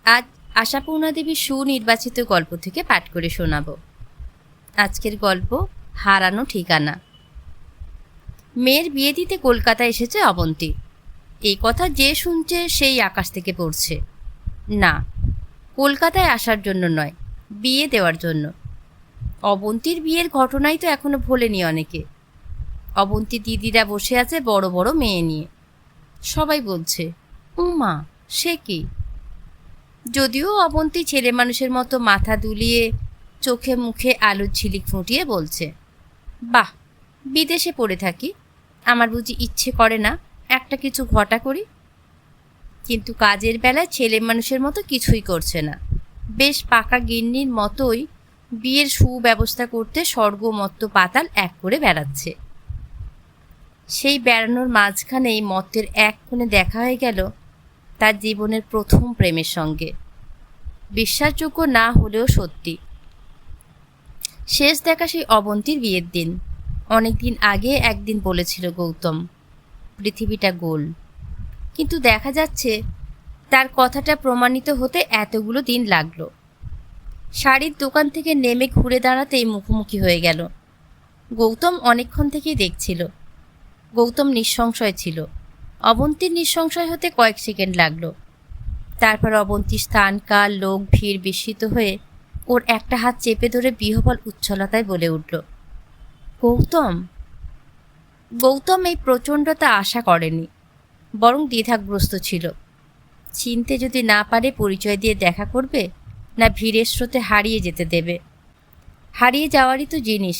আজ আশাপূর্ণা দেবীর সুনির্বাচিত গল্প থেকে পাঠ করে শোনাব। আজকের গল্প হারানো ঠিকানা। মেয়ের বিয়ে দিতে কলকাতা এসেছে অবন্তী। এই কথা যে শুনছে সেই আকাশ থেকে পড়ছে। না, কলকাতায় আসার জন্য নয়, বিয়ে দেওয়ার জন্য। অবন্তীর বিয়ের ঘটনাই তো এখনো ভোলেনি অনেকে। অবন্তী দিদিরা বসে আছে বড় বড় মেয়ে নিয়ে। সবাই বলছে, উমা সে কি? যদিও অবন্তী ছেলে মানুষের মতো মাথা দুলিয়ে চোখে মুখে আলুর ঝিলিক ফুটিয়ে বলছে, বাহ, বিদেশে পড়ে থাকি, আমার বুঝি ইচ্ছে করে না একটা কিছু ঘটা করি। কিন্তু কাজের বেলায় ছেলে মানুষের মতো কিছুই করছে না। বেশ পাকা গিন্নির মতোই বিয়ের সুব্যবস্থা করতে স্বর্গমত্ত পাতাল এক করে বেড়াচ্ছে। সেই বেড়ানোর মাঝখানেই মত্তের এক কোণে দেখা হয়ে গেল তার জীবনের প্রথম প্রেমের সঙ্গে। বিশ্বাসযোগ্য না হলেও সত্যি। শেষ দেখা সেই অবন্তীর বিয়ের দিন। অনেকদিন আগে একদিন বলেছিল গৌতম, পৃথিবীটা গোল। কিন্তু দেখা যাচ্ছে তার কথাটা প্রমাণিত হতে এতগুলো দিন লাগলো। শাড়ির দোকান থেকে নেমে ঘুরে দাঁড়াতেই মুখোমুখি হয়ে গেল। গৌতম অনেকক্ষণ থেকেই দেখছিল। গৌতম নিঃসংশয় ছিল। অবন্তীর নিঃসংশয় হতে কয়েক সেকেন্ড লাগলো। তারপর অবন্তীর স্থান, কাল, লোক, ভিড় বিস্মিত হয়ে ওর একটা হাত চেপে ধরে বিহ্বল উচ্ছলতায় বলে উঠল, গৌতম। গৌতম এই প্রচণ্ডতা আশা করেনি, বরং দ্বিধাগ্রস্ত ছিল। চিনতে যদি না পারে পরিচয় দিয়ে দেখা করবে, না ভিড়ের স্রোতে হারিয়ে যেতে দেবে। হারিয়ে যাওয়ারই তো জিনিস।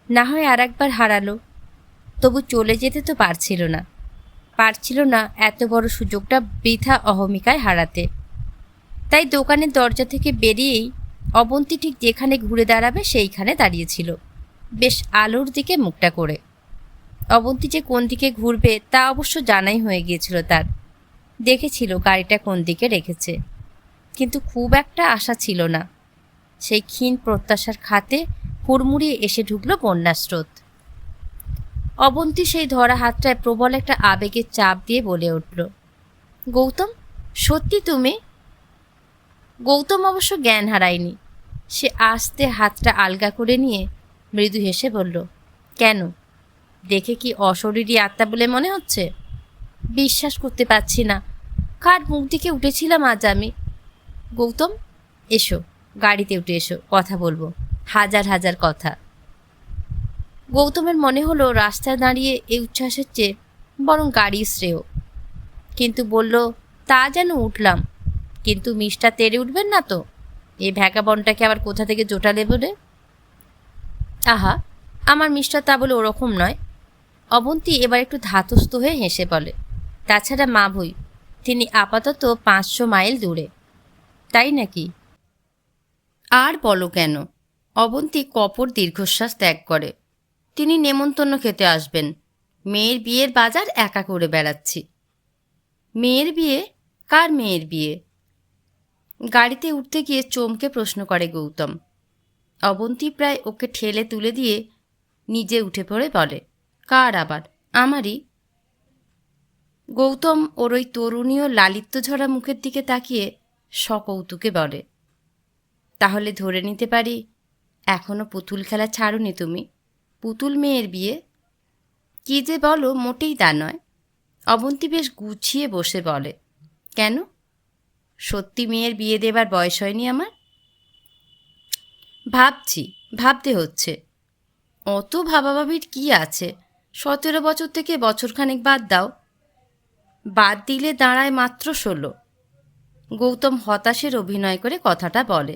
না হয় আর একবার হারালো, তবু চলে যেতে তো পারছিল না এত বড় সুযোগটা বৃথা অহমিকায় হারাতে। তাই দোকানের দরজা থেকে বেরিয়েই অবন্তী ঠিক যেখানে ঘুরে দাঁড়াবে সেইখানে দাঁড়িয়েছিল, বেশ আলোর দিকে মুখটা করে। অবন্তী যে কোন দিকে ঘুরবে তা অবশ্য জানাই হয়ে গিয়েছিল তার। দেখেছিল গাড়িটা কোন দিকে রেখেছে, কিন্তু খুব একটা আশা ছিল না। সেই ক্ষীণ প্রত্যাশার খাতে হুড়মুড়িয়ে এসে ঢুকল বন্যাস্রোত। অবন্তী সেই ধরা হাতটায় প্রবল একটা আবেগের চাপ দিয়ে বলে উঠল, গৌতম, সত্যি তুমি? গৌতম অবশ্য জ্ঞান হারায়নি। সে আস্তে হাতটা আলগা করে নিয়ে মৃদু হেসে বলল, কেন, দেখে কি অশরীরী আত্মা বলে মনে হচ্ছে? বিশ্বাস করতে পারছি না, কার মুখ দিকে উঠেছিলাম আজ আমি। গৌতম, এসো, গাড়িতে উঠে এসো, কথা বলবো, হাজার হাজার কথা। গৌতমের মনে হলো রাস্তায় দাঁড়িয়ে এই উচ্ছ্বাসের চেয়ে বরং গাড়ি শ্রেয়। কিন্তু বলল, তা যেন উঠলাম, কিন্তু মিষ্টা তেড়ে উঠবেন না তো? এই ভ্যাগাবনটাকে আবার কোথা থেকে জোটালে বলে? আহা, আমার মিষ্টা তা বলে ওরকম নয়। অবন্তী এবার একটু ধাতস্থ হয়ে হেসে বলে, তাছাড়া মা ভই, তিনি আপাতত 500 মাইল দূরে। তাই নাকি? আর বলো কেন? অবন্তী কপট দীর্ঘশ্বাস ত্যাগ করে। তিনি নেমন্তন্ন খেতে আসবেন। মেয়ের বিয়ের বাজার একা করে বেড়াচ্ছি। মেয়ের বিয়ে? কার মেয়ের বিয়ে? গাড়িতে উঠতে গিয়ে চমকে প্রশ্ন করে গৌতম। অবন্তী প্রায় ওকে ঠেলে তুলে দিয়ে নিজে উঠে পড়ে বলে, কার আবার? আমারই। গৌতম ওর ওই তরুণীয় লালিত্যঝরা মুখের দিকে তাকিয়ে সকৌতুকে বলে, তাহলে ধরে নিতে পারি এখনো পুতুল খেলা ছাড়োনি তুমি? পুতুল মেয়ের বিয়ে? কি যে বলো, মোটেই তা নয়। অবন্তী বেশ গুছিয়ে বসে বলে, কেন, সত্যি মেয়ের বিয়ে দেবার বয়স হয়নি আমার? ভাবতে হচ্ছে। অত ভাবাভাবির কি আছে? 17 বছর থেকে বছরখানেক বাদ দাও। বাদ দিলে দাঁড়ায় মাত্র 16। গৌতম হতাশের অভিনয় করে কথাটা বলে।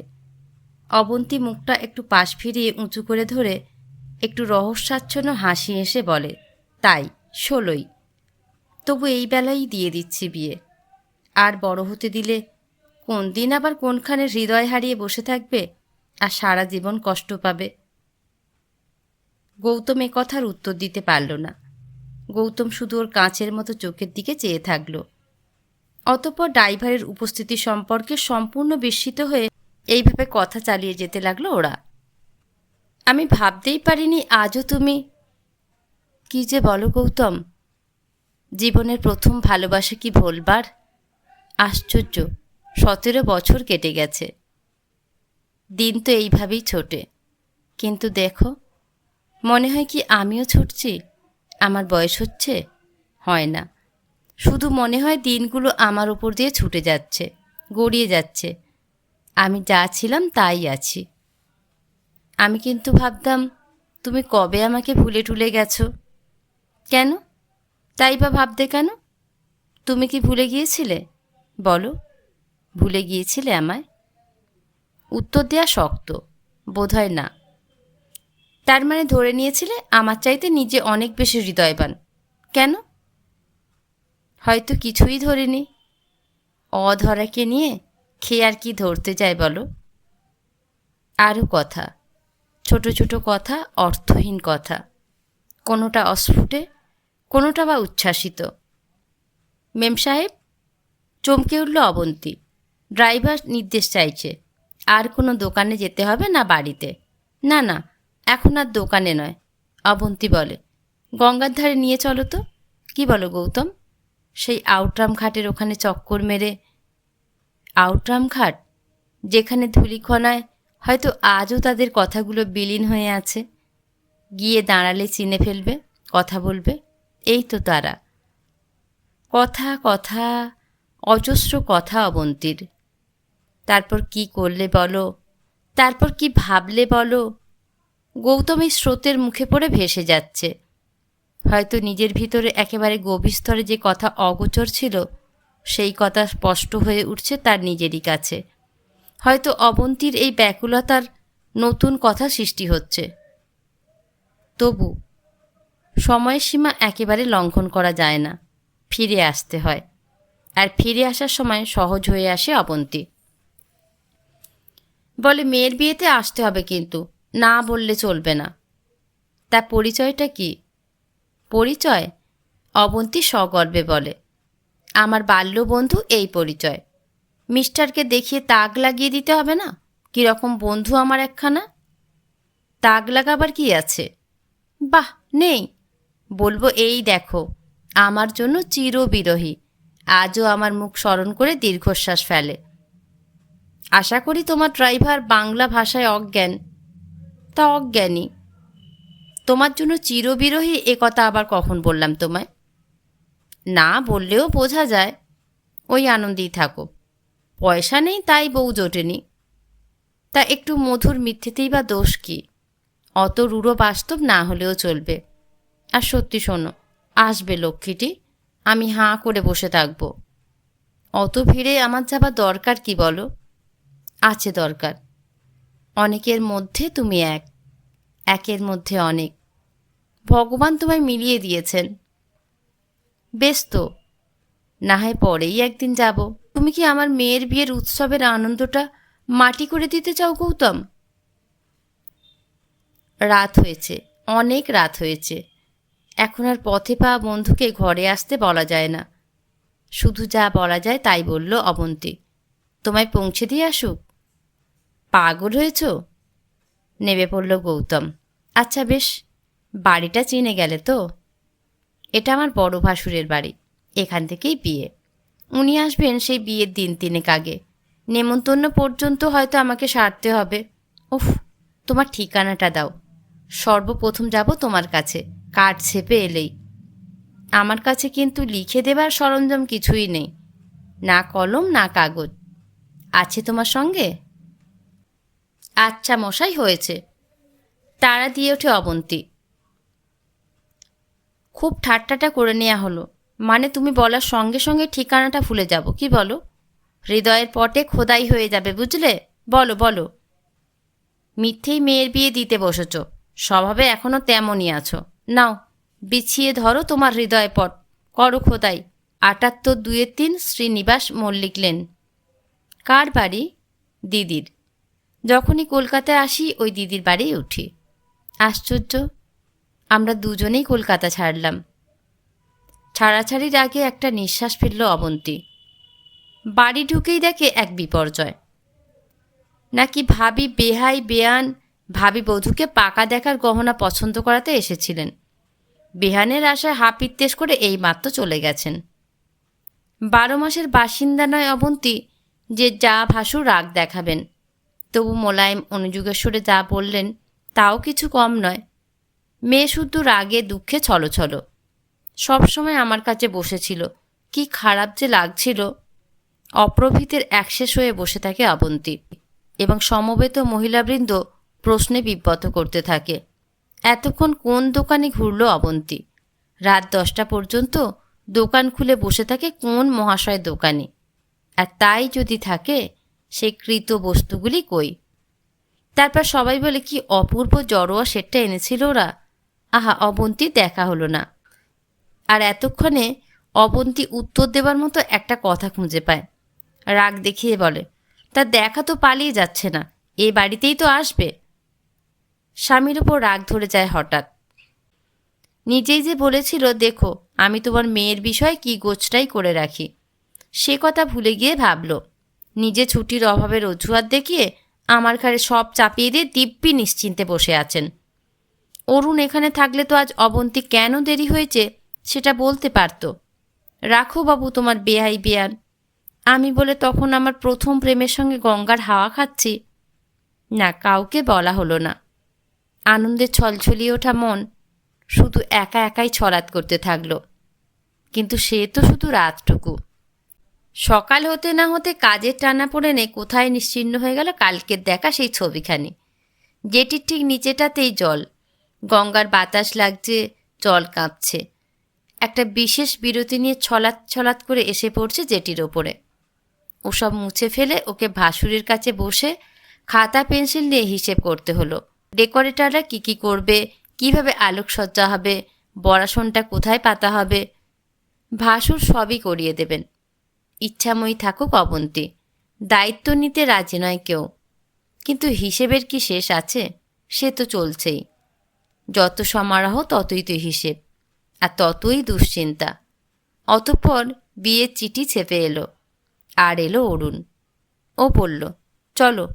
অবন্তী মুখটা একটু পাশ ফিরিয়ে উঁচু করে ধরে একটু রহস্যাচ্ছন্ন হাসি হেসে বলে, তাই 16ই। তবু এই বেলায় দিয়ে দিচ্ছি বিয়ে। আর বড় হতে দিলে কোন দিন আবার কোনখানে হৃদয় হারিয়ে বসে থাকবে আর সারা জীবন কষ্ট পাবে। গৌতম এ কথার উত্তর দিতে পারল না। গৌতম শুধু ওর কাঁচের মতো চোখের দিকে চেয়ে থাকল। অতঃপর ড্রাইভারের উপস্থিতি সম্পর্কে সম্পূর্ণ বিস্মিত হয়ে এইভাবে কথা চালিয়ে যেতে লাগলো ওরা, আমি ভাবতেই পারিনি আজও তুমি। কি যে বলো গৌতম, জীবনের প্রথম ভালোবাসা কি ভোলবার? আশ্চর্য, 17 বছর কেটে গেছে। দিন তো এইভাবেই ছোটে, কিন্তু দেখো, মনে হয় কি আমিও ছুটছি, আমার বয়স হচ্ছে? হয় না, শুধু মনে হয় দিনগুলো আমার উপর দিয়ে ছুটে যাচ্ছে, গড়িয়ে যাচ্ছে। আমি যা ছিলাম তাই আছি। আমি কিন্তু ভাবতাম তুমি কবে আমাকে ভুলে টুলে গেছো। কেন? তাই বা ভাবতে কেন? তুমি কি ভুলে গিয়েছিলে? বলো, ভুলে গিয়েছিলে আমায়? উত্তর দেয়া শক্ত, বোধহয় না। তার মানে ধরে নিয়েছিলে আমার চাইতে নিজে অনেক বেশি হৃদয়বান। কেন? হয়তো কিছুই ধরিনি। অধরাকে নিয়ে খেয়ে আর কি ধরতে যায় বলো? আরও কথা, ছোট ছোট কথা, অর্থহীন কথা, কোনোটা অস্ফুটে, কোনোটা বা উচ্ছ্বাসিত। মেম সাহেব, চমকে উঠল অবন্তী। ড্রাইভার নির্দেশ চাইছে। আর কোনো দোকানে যেতে হবে না বাড়িতে? না না, এখন আর দোকানে নয়। অবন্তী বলে, গঙ্গার ধারে নিয়ে চলো তো। কি বলো গৌতম? সেই আউটরাম ঘাটের ওখানে চক্কর মেরে। আউটরাম ঘাট, যেখানে ধূলিকণায় হয়তো আজও তাদের কথাগুলো বিলীন হয়ে আছে। গিয়ে দাঁড়ালে চিনে ফেলবে, কথা বলবে। এই তো তারা। কথা কথা, অজস্র কথা অবন্তীর। তারপর কি করলে বলো, তারপর কি ভাবলে বলো? গৌতম এই স্রোতের মুখে পড়ে ভেসে যাচ্ছে। হয়তো নিজের ভিতরে একেবারে গভীর স্তরে যে কথা অগোচর ছিল, সেই কথা স্পষ্ট হয়ে উঠছে তার নিজেরই কাছে। হয়তো অবন্তীর এই ব্যাকুলতার নতুন কথা সৃষ্টি হচ্ছে। তবু সময়ের সীমা একেবারে লঙ্ঘন করা যায় না, ফিরে আসতে হয়। আর ফিরে আসার সময় সহজ হয়ে আসে অবন্তী। বলে, মেয়ের বিয়েতে আসতে হবে, কিন্তু না বললে চলবে না। তার পরিচয়টা কি? পরিচয়? অবন্তী সগর্বে বলে, আমার বাল্যবন্ধু এই পরিচয়। মিস্টারকে দেখিয়ে তাক লাগিয়ে দিতে হবে না? কীরকম বন্ধু আমার একখানা। তাক লাগাবার কি আছে? বাহ, নেই। বলবো, এই দেখো, আমার জন্য চিরবিরহী, আজও আমার মুখ স্মরণ করে দীর্ঘশ্বাস ফেলে। আশা করি তোমার ড্রাইভার বাংলা ভাষায় অজ্ঞান। তা অজ্ঞানী। তোমার জন্য চিরবিরহী এ কথা আবার কখন বললাম তোমায়? না বললেও বোঝা যায়। ওই আনন্দেই থাকো। পয়সা নেই তাই বউ জোটেনি। তা একটু মধুর মিথ্যেতেই বা দোষ কি? অত রূঢ় বাস্তব না হলেও চলবে। আর সত্যি শোনো, আসবে লক্ষ্মীটি, আমি হাঁ করে বসে থাকব। অত ভিড়ে আমার যাবার দরকার কি বলো? আছে দরকার। অনেকের মধ্যে তুমি এক, একের মধ্যে অনেক। ভগবান তোমায় মিলিয়ে দিয়েছেন। বেশ তো, না হয় পরেই একদিন যাব। তুমি কি আমার মেয়ের বিয়ের উৎসবের আনন্দটা মাটি করে দিতে চাও গৌতম? রাত হয়েছে, অনেক রাত হয়েছে। এখন আর পথে পাওয়া বন্ধুকে ঘরে আসতে বলা যায় না। শুধু যা বলা যায় তাই বলল অবন্তী। তোমায় পৌঁছে দিয়ে আসুক? পাগল হয়েছ? নেমে পড়ল গৌতম। আচ্ছা বেশ, বাড়িটা চিনে গেলে তো? এটা আমার বড় ভাসুরের বাড়ি, এখান থেকেই বিয়ে। উনি আসবেন সেই বিয়ের দিন তিনেক আগে। নেমন্তন্ন পর্যন্ত হয়তো আমাকে সারতে হবে। উফ, তোমার ঠিকানাটা দাও। সর্বপ্রথম যাব তোমার কাছে, কার্ড ছেপে এলেই। আমার কাছে কিন্তু লিখে দেবার সরঞ্জাম কিছুই নেই, না কলম না কাগজ। আছে তোমার সঙ্গে? আচ্ছা মশাই, হয়েছে। তাড়া দিয়ে ওঠে অবন্তী। খুব ঠাট্টাটা করে নেওয়া হলো। মানে তুমি বলার সঙ্গে সঙ্গে ঠিকানাটা ভুলে যাব, কি বলো? হৃদয়ের পটে খোদাই হয়ে যাবে, বুঝলে? বলো বলো। মিথ্যেই মেয়ের বিয়ে দিতে বসেছ, স্বভাবে এখনও তেমনই আছো। নাও, বিছিয়ে ধরো তোমার হৃদয় পট, করো খোদাই। 78-2-3 শ্রীনিবাস মল্লিক লেন। কার বাড়ি? দিদির। যখনই কলকাতায় আসি ওই দিদির বাড়ি উঠি। আশ্চর্য, আমরা দুজনেই কলকাতা ছাড়লাম। ছাড়াছাড়ির আগে একটা নিঃশ্বাস ফেলল অবন্তী। বাড়ি ঢুকেই দেখে এক বিপর্যয়। নাকি ভাবি বেহাই বেয়ান ভাবি বধূকে পাকা দেখার গহনা পছন্দ করাতে এসেছিলেন। বেহানের আশায় হাপিত্তেশ করে এই মাত্র চলে গেছেন। 12 মাসের বাসিন্দা নয় অবন্তী, যে যা ভাসুর রাগ দেখাবেন। তবু মোলায়েম অনুযোগের সুরে যা বললেন তাও কিছু কম নয়। মেয়ে শুধু রাগে দুঃখে ছলছল। সবসময় আমার কাছে বসেছিল, কি খারাপ যে লাগছিল। অপ্রভৃতির একশেষ হয়ে বসে থাকে অবন্তী এবং সমবেত মহিলাবৃন্দ প্রশ্নে বিব্রত করতে থাকে। এতক্ষণ কোন দোকানে ঘুরল অবন্তী? রাত 10টা পর্যন্ত দোকান খুলে বসে থাকে কোন মহাশয় দোকানে? আর তাই যদি থাকে, সেই কৃত বস্তুগুলি কই? তারপর সবাই বলে কি অপূর্ব জড়োয়া সেটটা এনেছিল ওরা। আহা, অবন্তী দেখা হলো না। আর এতক্ষণে অবন্তী উত্তর দেবার মতো একটা কথা খুঁজে পায়। রাগ দেখিয়ে বলে, তার দেখা তো পালিয়ে যাচ্ছে না, এ বাড়িতেই তো আসবে। স্বামীর ওপর রাগ ধরে যায় হঠাৎ। নিজেই যে বলেছিল, দেখো আমি তোমার মেয়ের বিষয়ে কি গোছটাই করে রাখি, সে কথা ভুলে গিয়ে ভাবল নিজে ছুটির অভাবের অজুহাত দেখিয়ে আমার ঘাড়ে সব চাপিয়ে দিয়ে দিব্যি নিশ্চিন্তে বসে আছেন। অরুণ এখানে থাকলে তো আজ অবন্তী কেন দেরি হয়েছে সেটা বলতে পারত। রাখো বাবু তোমার বেহাই বেয়ান। আমি বলে তখন আমার প্রথম প্রেমের সঙ্গে গঙ্গার হাওয়া খাচ্ছি। না, কাউকে বলা হলো না। আনন্দে ছলছলিয়ে ওঠা মন শুধু একা একাই ছলাৎ করতে থাকলো। কিন্তু সে তো শুধু রাতটুকু। সকাল হতে না হতে কাজের টানাপোড়েনে কোথায় নিশ্চিহ্ন হয়ে গেল কালকের দেখা সেই ছবিখানি, যেটির ঠিক নিচেটাতেই জল। গঙ্গার বাতাস লাগছে, জল কাঁপছে। একটা বিশেষ বিরতি নিয়ে ছলাৎ ছলাৎ করে এসে পড়ছে জেটির ওপরে। ওসব মুছে ফেলে ওকে ভাসুরের কাছে বসে খাতা পেন্সিল নিয়ে হিসেব করতে হলো। ডেকোরেটররা কী করবে, কিভাবে আলোকসজ্জা হবে, বড়াসনটা কোথায় পাতা হবে, ভাসুর সবই করিয়ে দেবেন। ইচ্ছাময়ী থাকুক অবন্তী, দায়িত্ব নিতে রাজি নয় কেউ। কিন্তু হিসেবের কি শেষ আছে? সে তো চলছেই। যত সমারোহ ততই তো হিসেব, আর ততই দুশ্চিন্তা। অতঃপর বিয়ের চিঠি ছেপে এলো, আর এলো অরুণ। ও বলল, চলো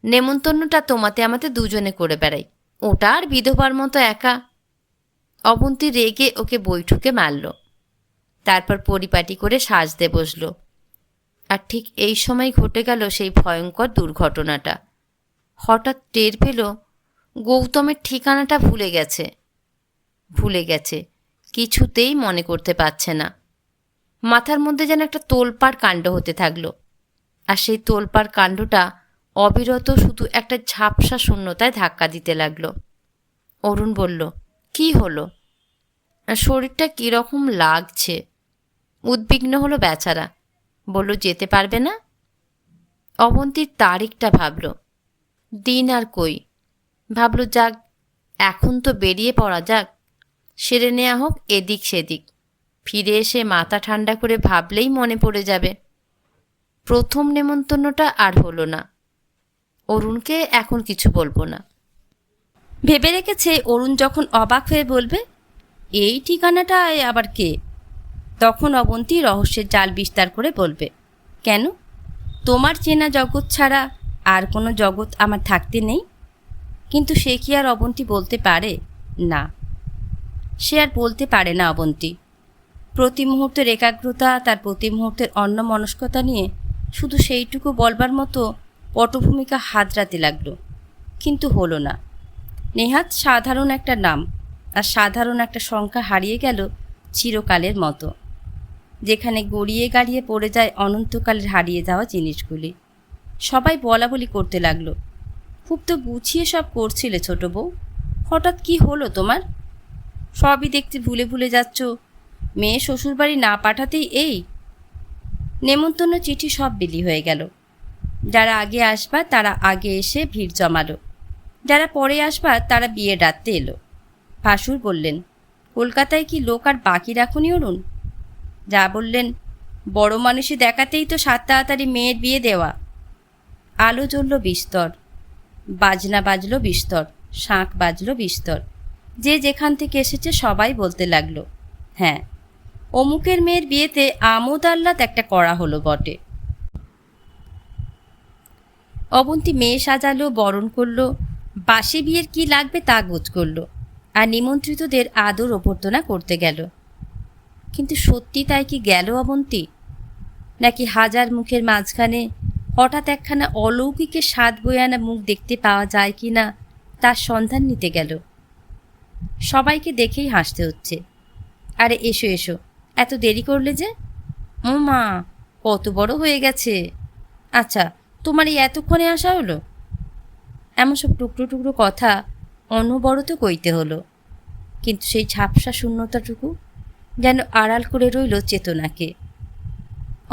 নেমন্তন্নটা তোমাতে আমাতে দুজনে করে বেড়াই, ওটা আর বিধবার মতো একা। অবন্তী রেগে ওকে বৈঠকে মারল। তারপর পরিপাটি করে সাজতে বসল। আর ঠিক এই সময় ঘটে গেল সেই ভয়ঙ্কর দুর্ঘটনাটা। হঠাৎ টের পেল গৌতমের ঠিকানাটা ভুলে গেছে, কিছুতেই মনে করতে পারছে না। মাথার মধ্যে যেন একটা তোলপাড় কাণ্ড হতে থাকলো। আর সেই তোলপাড় কাণ্ডটা অবিরত শুধু একটা ঝাপসা শূন্যতায় ধাক্কা দিতে লাগলো। অরুণ বলল, কি হলো? শরীরটা কীরকম লাগছে। উদ্বিগ্ন হলো বেচারা। বলল, যেতে পারবে না? অবন্তীর তারিখটা ভাবল। দিন আর কই। ভাবল, যাক এখন তো বেরিয়ে পড়া যাক, সেরে নেওয়া হোক এদিক সেদিক। ফিরে এসে মাথা ঠান্ডা করে ভাবলেই মনে পড়ে যাবে। প্রথম নেমন্তন্নটা আর হলো না। অরুণকে এখন কিছু বলবো না ভেবে রেখেছে। অরুণ যখন অবাক হয়ে বলবে, এই ঠিকানাটায় আবার কে? তখন অবন্তী রহস্যের জাল বিস্তার করে বলবে, কেন, তোমার চেনা জগৎ ছাড়া আর কোনো জগৎ আমার থাকতে নেই? কিন্তু সে কি আর অবন্তী বলতে পারে? না, সে আর বলতে পারে না। অবন্তী প্রতি মুহূর্তের একাগ্রতা, তার প্রতি মুহূর্তের অন্যমনস্কতা নিয়ে শুধু সেইটুকু বলবার মতো পটভূমিকা হাতড়াতে লাগলো। কিন্তু হলো না। নেহাত সাধারণ একটা নাম আর সাধারণ একটা সংখ্যা হারিয়ে গেল চিরকালের মতো, যেখানে গড়িয়ে গাড়িয়ে পড়ে যায় অনন্তকালের হারিয়ে যাওয়া জিনিসগুলি। সবাই বলা বলি করতে লাগলো, খুব তো গুছিয়ে সব করছিলে ছোট বউ, হঠাৎ কি হলো তোমার? সবই দেখতে ভুলে ভুলে যাচ্ছ, মেয়ে শ্বশুরবাড়ি না পাঠাতেই এই? নেমন্তন্ন চিঠি সব বিলি হয়ে গেল। যারা আগে আসবার তারা আগে এসে ভিড় জমালো, যারা পরে আসবার তারা বিয়ে ডাকতে এলো। ভাসুর বললেন, কলকাতায় কি লোক আর বাকি রাখুনি অরুণ? যা বললেন, বড় মানুষই দেখাতেই তো 7 তাড়াতাড়ি মেয়ের বিয়ে দেওয়া। আলো জ্বলল বিস্তর, বাজনা বাজলো বিস্তর, শাঁখ বাজলো বিস্তর। যে যেখান থেকে এসেছে সবাই বলতে লাগলো, হ্যাঁ, অমুকের মেয়ের বিয়েতে আমোদ আহ্লাদ একটা করা হলো বটে। অবন্তী মেয়ে সাজালো, বরণ করলো, বাসি বিয়ের কি লাগবে তা গোছ করলো, আর নিমন্ত্রিতদের আদর অভ্যর্থনা করতে গেল। কিন্তু সত্যি তাই কি গেল অবন্তী? নাকি হাজার মুখের মাঝখানে হঠাৎ একখানা অলৌকিকের স্বাদ বয়ে আনা মুখ দেখতে পাওয়া যায় কি না তার সন্ধান নিতে গেল। সবাইকে দেখেই হাসতে হচ্ছে। আরে এসো এসো, এত দেরি করলে যে? ও মা, কত বড় হয়ে গেছে! আচ্ছা, তোমার এই এতক্ষণে আসা হলো? এমন সব টুকরো টুকরো কথা অনবরত কইতে হলো, কিন্তু সেই ঝাপসা শূন্যতাটুকু যেন আড়াল করে রইল চেতনাকে।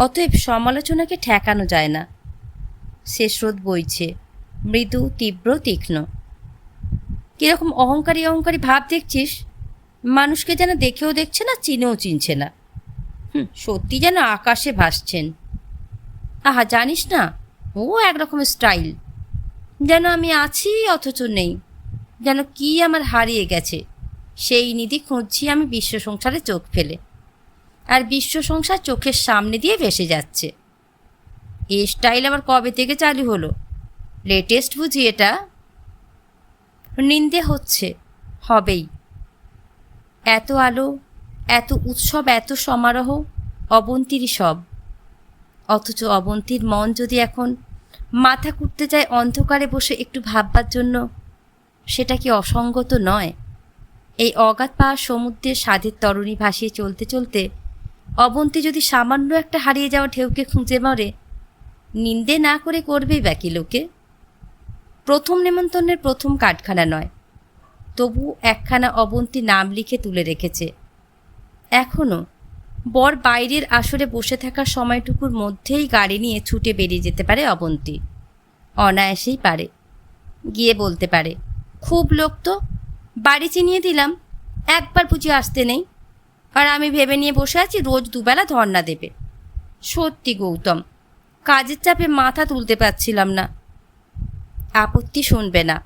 অতএব সমালোচনাকে ঠেকানো যায় না। সে স্রোত বইছে, মৃদু, তীব্র, তীক্ষ্ণ। কীরকম অহংকারী অহংকারী ভাব দেখছিস? মানুষকে যেন দেখেও দেখছে না, চিনেও চিনছে না। সত্যি যেন আকাশে ভাসছেন। আহা, জানিস না, ও একরকমের স্টাইল। যেন আমি আছি অথচ নেই, যেন কি আমার হারিয়ে গেছে সেই নিধি খুঁজছি আমি বিশ্ব সংসারে চোখ ফেলে, আর বিশ্ব সংসার চোখের সামনে দিয়ে ভেসে যাচ্ছে। এ স্টাইল আবার কবে থেকে চালু হলো? লেটেস্ট বুঝি এটা? নিন্দে হচ্ছে, হবেই। এত আলো, এত উৎসব, এত সমারোহ অবন্তীরই সব। অথচ অবন্তীর মন যদি এখন মাথা কুটতে যায় অন্ধকারে বসে একটু ভাববার জন্য, সেটা কি অসঙ্গত নয়? এই অগাধ পাহাড় সমুদ্রের স্বাদের তরণী ভাসিয়ে চলতে চলতে অবন্তী যদি সামান্য একটা হারিয়ে যাওয়া ঢেউকে খুঁজে মরে, নিন্দে না করে করবেই বাকি লোকে। প্রথম নেমন্তন্নের প্রথম কাঠখানা নয়, তবু একখানা অবন্তী নাম লিখে তুলে রেখেছে। এখনও বর বাইরের আসরে বসে থাকার সময়টুকুর মধ্যেই গাড়ি নিয়ে ছুটে বেরিয়ে যেতে পারে অবন্তী। অনায়াসেই পারে। গিয়ে বলতে পারে, খুব লোক তো, বাড়ি চিনিয়ে দিলাম, একবার বুঝি আসতে নেই, আর আমি ভেবে নিয়ে বসে আছি রোজ দুবেলা ধর্না দেবে। সত্যি গৌতম, কাজের চাপে মাথা তুলতে পারছিলাম না। আপত্তি শুনবে না,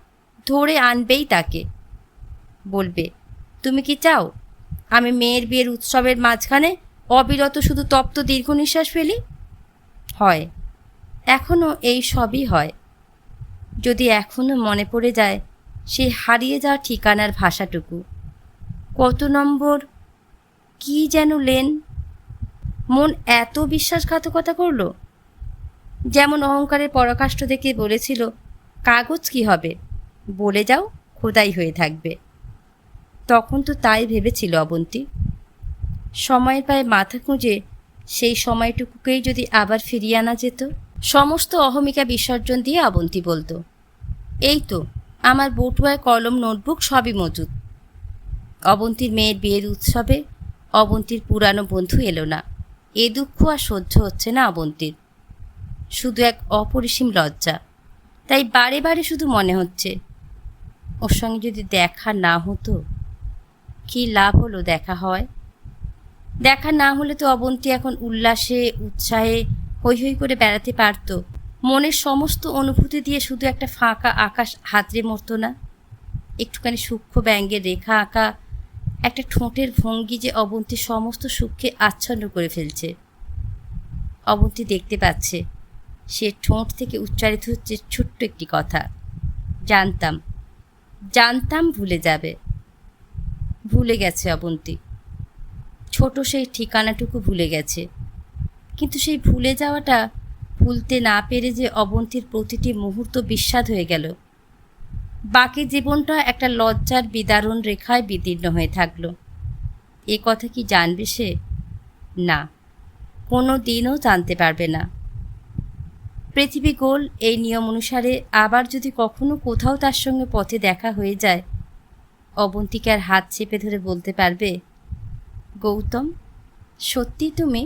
ধরে আনবেই তাকে। বলবে, তুমি কি চাও আমি মেয়ের বিয়ের উৎসবের মাঝখানে অবিরত শুধু তপ্ত দীর্ঘ নিঃশ্বাস ফেলি? হয়, এখনও এই সবই হয়। যদি এখনও মনে পড়ে যায় সেই হারিয়ে যাওয়া ঠিকানার ভাষাটুকু, কত নম্বর কি যেন লেন, মন এত বিশ্বাসঘাতকতা করল। যেমন অহংকারের পরাকাষ্ঠ দেখে বলেছিল, কাগজ কি হবে, বলে যাও, খোদাই হয়ে থাকবে। তখন তো তাই ভেবেছিল অবন্তী। সময়ের পায়ে মাথা খুঁজে সেই সময়টুকুকেই যদি আবার ফিরিয়ে আনা যেত। সমস্ত অহমিকা বিসর্জন দিয়ে অবন্তী বলতো, এই তো আমার বটুয়ায় কলম, নোটবুক সবই মজুদ। অবন্তীর মেয়ের বিয়ের উৎসবে অবন্তীর পুরানো বন্ধু এলো না। এ দুঃখ আর সহ্য হচ্ছে না অবন্তীর, শুধু এক অপরিসীম লজ্জা। তাই বারে বারে শুধু মনে হচ্ছে, ওর সঙ্গে যদি দেখা না হতো। কী লাভ হলো দেখা হয়? দেখা না হলে তো অবন্তী এখন উল্লাসে উৎসাহে হৈ হৈ করে বেড়াতে পারত। মনের সমস্ত অনুভূতি দিয়ে শুধু একটা ফাঁকা আকাশ হাতড়ে মরতো না। একটুখানি সূক্ষ্ম ব্যঙ্গের রেখা আঁকা একটা ঠোঁটের ভঙ্গি যে অবন্তীর সমস্ত সুখকে আচ্ছন্ন করে ফেলছে। অবন্তী দেখতে পাচ্ছে সে ঠোঁট থেকে উচ্চারিত হচ্ছে ছোট্ট একটি কথা, জানতাম, জানতাম ভুলে যাবে। ভুলে গেছে অবন্তী, ছোট সেই ঠিকানাটুকু ভুলে গেছে। কিন্তু সেই ভুলে যাওয়াটা ভুলতে না পেরে যে অবন্তীর প্রতিটি মুহূর্ত বিস্বাদ হয়ে গেল। বাকি জীবনটা একটা লজ্জার বিদারণ রেখায় বিদীর্ণ হয়ে থাকল। এ কথা কি জানবে সে? না, কোনো দিনও জানতে পারবে না। পৃথিবী গোল, এই নিয়ম অনুসারে আবার যদি কখনো কোথাও তার সঙ্গে পথে দেখা হয়ে যায়, অবন্তীকে আর হাত চেপে ধরে বলতে পারবে, গৌতম, সত্যি তুমি?